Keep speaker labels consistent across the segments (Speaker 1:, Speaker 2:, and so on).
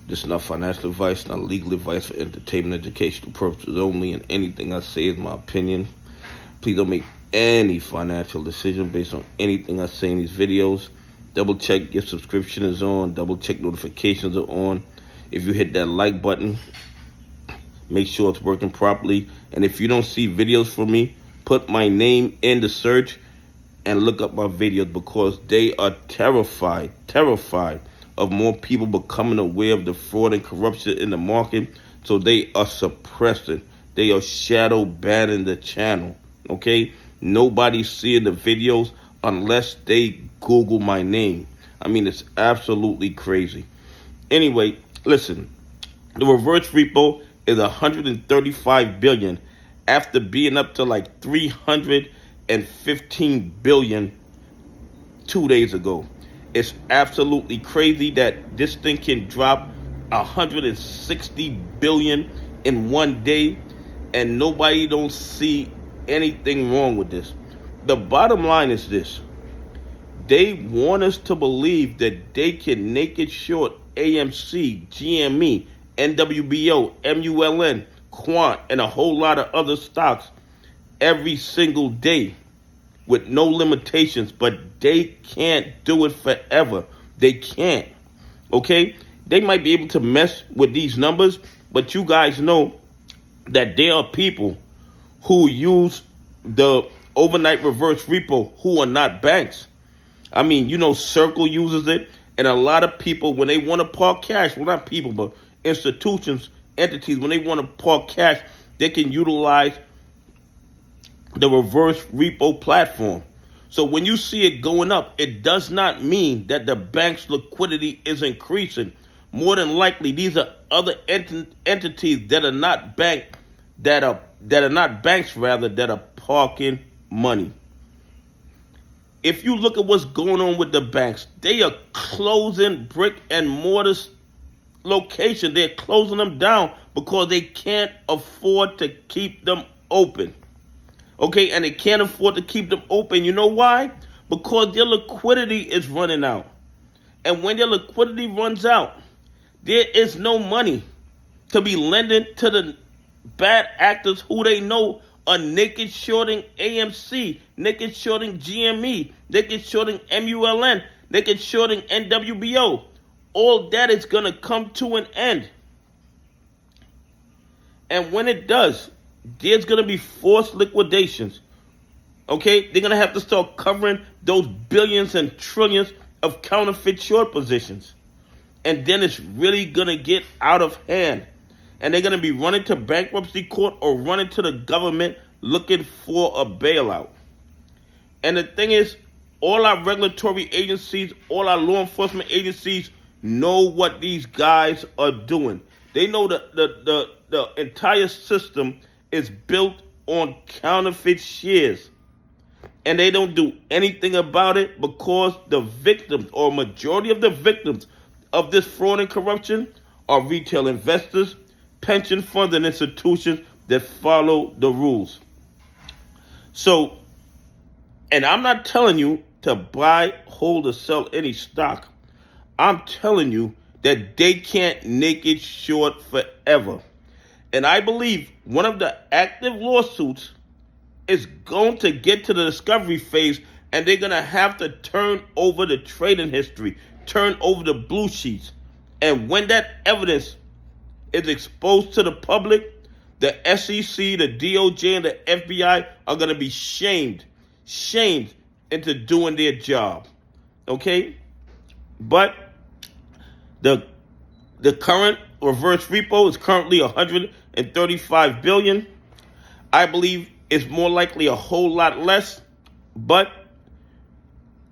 Speaker 1: This is not financial advice, not legal advice, for entertainment, educational purposes only, and anything I say is my opinion. Please don't make any financial decision based on anything I say in these videos. Double check your subscription is on. Double check notifications are on. If you hit that like button, make sure it's working properly. And if you don't see videos from me, put my name in the search and look up my videos, because they are terrified of more people becoming aware of the fraud and corruption in the market. So they are suppressing. They are shadow banning the channel. Okay? Nobody's seeing the videos unless they Google my name. I mean, it's absolutely crazy. Anyway, listen. The reverse repo is $135 billion after being up to like $315 billion 2 days ago. It's absolutely crazy that this thing can drop $160 billion in 1 day, and nobody don't see anything wrong with this. The bottom line is this. They want us to believe that they can naked short AMC, GME, NWBO, MULN, Quant, and a whole lot of other stocks every single day with no limitations, but they can't do it forever. They can't. Okay? They might be able to mess with these numbers, but you guys know that there are people who use the overnight reverse repo who are not banks. I mean, Circle uses it, and a lot of people, when they want to park cash, well, not people, but institutions, entities, when they want to park cash, they can utilize the reverse repo platform. So when you see it going up, it does not mean that the bank's liquidity is increasing. More than likely, these are other entities that are not banks that are parking money. If you look at what's going on with the banks, they are closing brick and mortar location. They're closing them down because they can't afford to keep them open. Okay, and they can't afford to keep them open. You know why? Because their liquidity is running out. And when their liquidity runs out, there is no money to be lending to the bad actors who they know are naked shorting AMC, naked shorting GME, naked shorting MULN, naked shorting NWBO. All that is going to come to an end. And when it does, there's going to be forced liquidations. Okay? They're going to have to start covering those billions and trillions of counterfeit short positions. And then it's really going to get out of hand. And they're going to be running to bankruptcy court or running to the government looking for a bailout. And the thing is, all our regulatory agencies, all our law enforcement agencies know what these guys are doing. They know that the entire system is built on counterfeit shares. And they don't do anything about it because the victims, or majority of the victims of this fraud and corruption, are retail investors, pension funds, and institutions that follow the rules. So, and I'm not telling you to buy, hold, or sell any stock. I'm telling you that they can't naked short forever. And I believe one of the active lawsuits is going to get to the discovery phase, and they're going to have to turn over the trading history, turn over the blue sheets. And when that evidence is exposed to the public, the SEC, the DOJ, and the FBI are going to be shamed into doing their job. Okay? But the current reverse repo is currently $135 billion. I believe it's more likely a whole lot less, but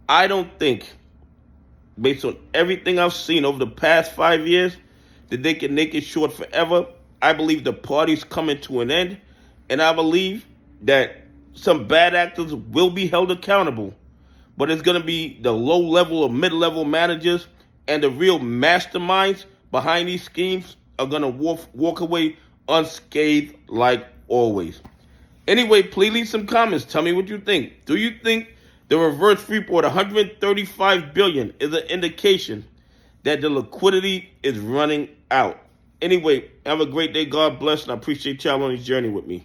Speaker 1: I don't think, based on everything I've seen over the past 5 years, that they can make it short forever. I believe the party's coming to an end, and I believe that some bad actors will be held accountable, but it's going to be the low-level or mid-level managers, and the real masterminds behind these schemes are going to walk away unscathed like always. Anyway, please leave some comments. Tell me what you think. Do you think the reverse repo at $135 billion is an indication that the liquidity is running out. Anyway, have a great day. God bless, and I appreciate y'all on this journey with me.